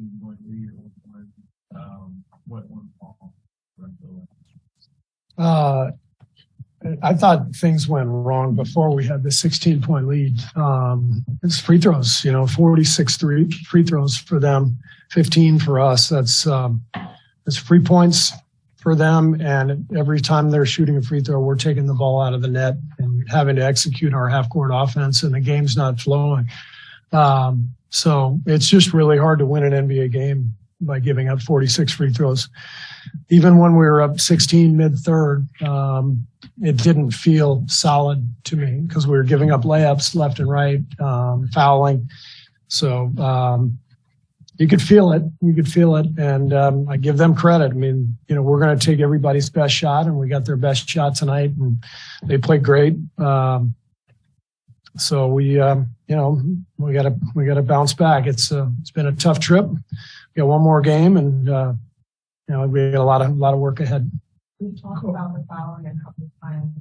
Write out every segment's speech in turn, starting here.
16-point lead at one point. What went wrong? I thought things went wrong before we had the 16-point lead. It's free throws, 46 free throws for them, 15 for us. That's free points for them. And every time they're shooting a free throw, we're taking the ball out of the net and having to execute our half-court offense, and the game's not flowing. So it's just really hard to win an NBA game by giving up 46 free throws. Even when we were up 16 mid-third, it didn't feel solid to me because we were giving up layups left and right, fouling. So you could feel it. And I give them credit. I mean, we're going to take everybody's best shot, and we got their best shot tonight, and they played great. So we got to bounce back. It's been a tough trip. We got one more game, and we got a lot of work ahead. We talked about the fouling a couple of times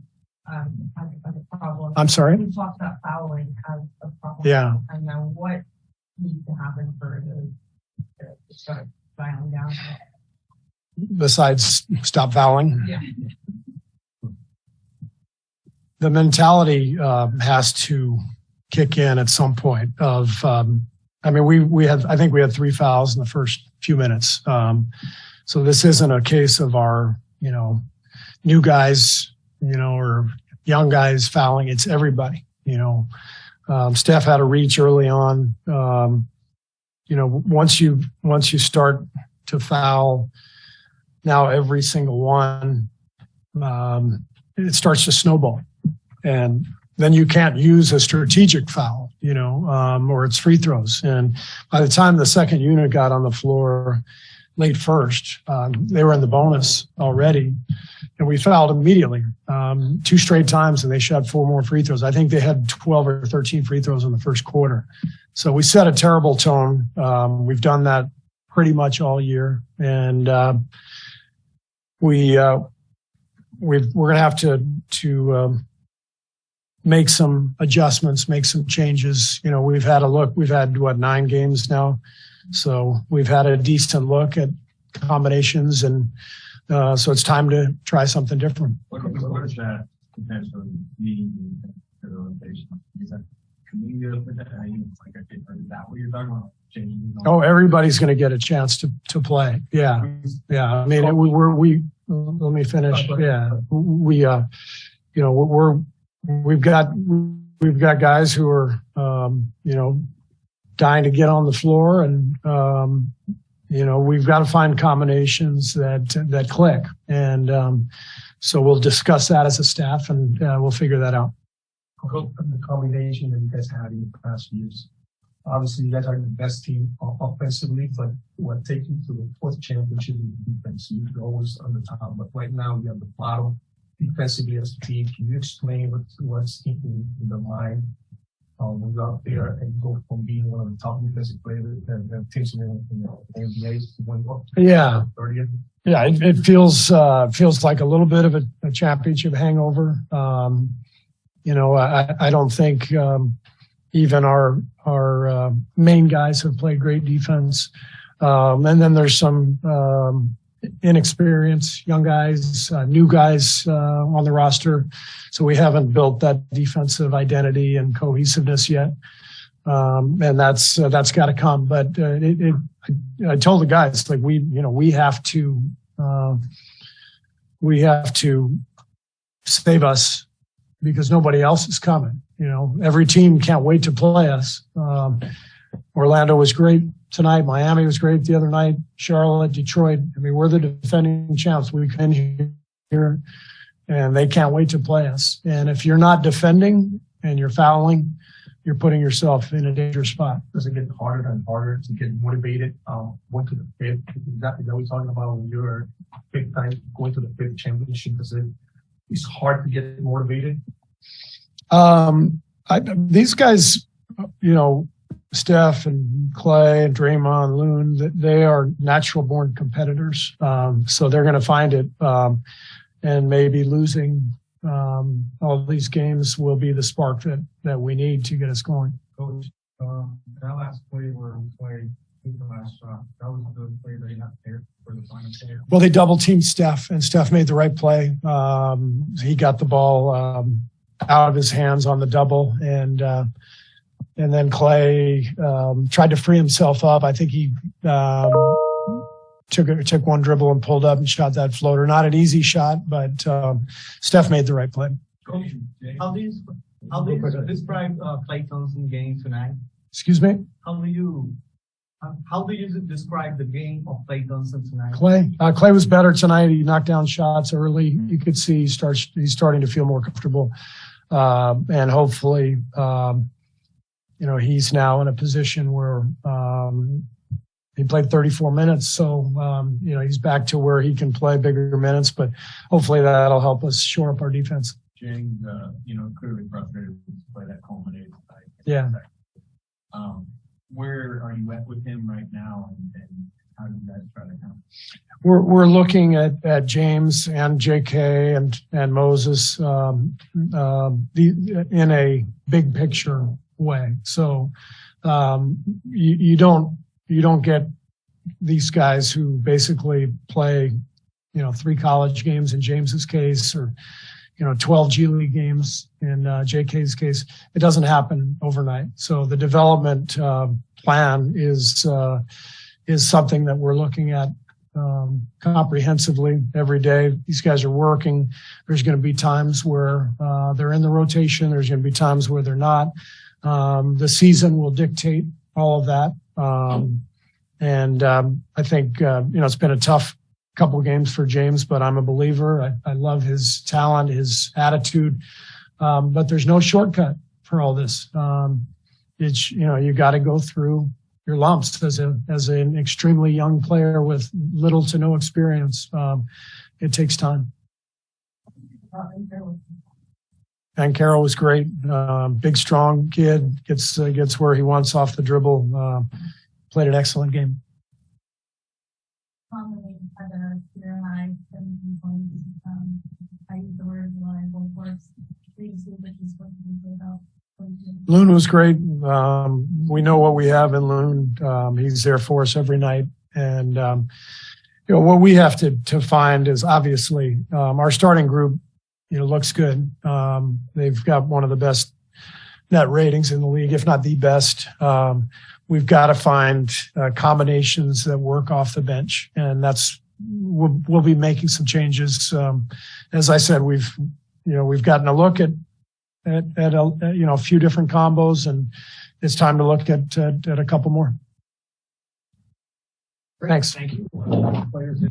as a problem. I'm sorry? We talked about fouling as a problem. Yeah. And now what needs to happen for to start dialing down? Besides stop fouling? Yeah. The mentality has to kick in at some point of, I think we had 3 fouls in the first few minutes. So this isn't a case of our, new guys, or young guys fouling. It's everybody, Steph had a reach early on. Once you start to foul, now every single one, it starts to snowball. And then you can't use a strategic foul, or it's free throws. And by the time the second unit got on the floor late first, they were in the bonus already. And we fouled immediately, 2 straight times, and they shot 4 more free throws. I think they had 12 or 13 free throws in the first quarter. So we set a terrible tone. We've done that pretty much all year. And we're going to have to make some adjustments, make some changes. We've had 9 games now. So we've had a decent look at combinations, and so it's time to try something different. What is that potentially mean to the rotation? Is that community with that? Is that what you're talking about? Oh, everybody's going to get a chance to play. Yeah. I mean, let me finish. Yeah, we've got guys who are, dying to get on the floor, and, we've got to find combinations that click. And so we'll discuss that as a staff, and we'll figure that out. The combination that you guys had in the past years. Obviously, you guys are the best team offensively, but what takes you to the 4th championship in defense? You're always on the top, but right now we have the bottom defensively as a team. Can you explain what's in the mind when you're out there and go from being one of the top defensive players and teams in the NBA to win up to 30th? Yeah, it feels like a little bit of a championship hangover. I don't think even our main guys have played great defense. And then there's some inexperienced young guys, new guys on the roster. So we haven't built that defensive identity and cohesiveness yet. And that's got to come. But I told the guys, like, we have to save us because nobody else is coming. Every team can't wait to play us. Orlando was great tonight. Miami was great the other night. Charlotte, Detroit. I mean, we're the defending champs. We come here, and they can't wait to play us. And if you're not defending and you're fouling, you're putting yourself in a dangerous spot. Does it get harder and harder to get motivated? Going to the 5th, exactly what we're talking about when you're big time going to the 5th championship. It's hard to get motivated. These guys, Steph and Clay and Draymond, Loon, they are natural born competitors. So they're going to find it. And maybe losing all these games will be the spark that we need to get us going. Coach, that last play where we played The last shot, that was the play that he had there for the final play. Well, they double teamed Steph, and Steph made the right play. He got the ball out of his hands on the double, and then Clay tried to free himself up. I think he took one dribble and pulled up and shot that floater. Not an easy shot, but Steph made the right play. Coach, how do you describe Klay Thompson's game tonight? Excuse me? How do you describe the game of Klay Thompson tonight? Clay was better tonight. He knocked down shots early. You could see he's starting to feel more comfortable, and hopefully, he's now in a position where he played 34 minutes, so he's back to where he can play bigger minutes. But hopefully that'll help us shore up our defense. James, clearly frustrated with the play that culminated tonight. Yeah. Where are you at with him right now, and how do you guys try to help? We're looking at James and JK and Moses in a big picture way. So you don't get these guys who basically play 3 college games in James's case, or 12 G League games in JK's case. It doesn't happen overnight. So the development plan is something that we're looking at comprehensively every day. These guys are working. There's going to be times where they're in the rotation. There's going to be times where they're not. The season will dictate all of that. I think, it's been a tough couple of games for James, but I'm a believer. I love his talent, his attitude. But there's no shortcut for all this. You got to go through your lumps as an extremely young player with little to no experience. It takes time. And Carroll was great. Big, strong kid, gets where he wants off the dribble. Played an excellent game. Loon was great. We know what we have in Loon. He's there for us every night. And, what we have to find is obviously our starting group, looks good. They've got one of the best net ratings in the league, if not the best. We've got to find combinations that work off the bench, and we'll be making some changes. As I said, we've gotten a look at a few different combos, and it's time to look at a couple more. Thanks. Thank you. Players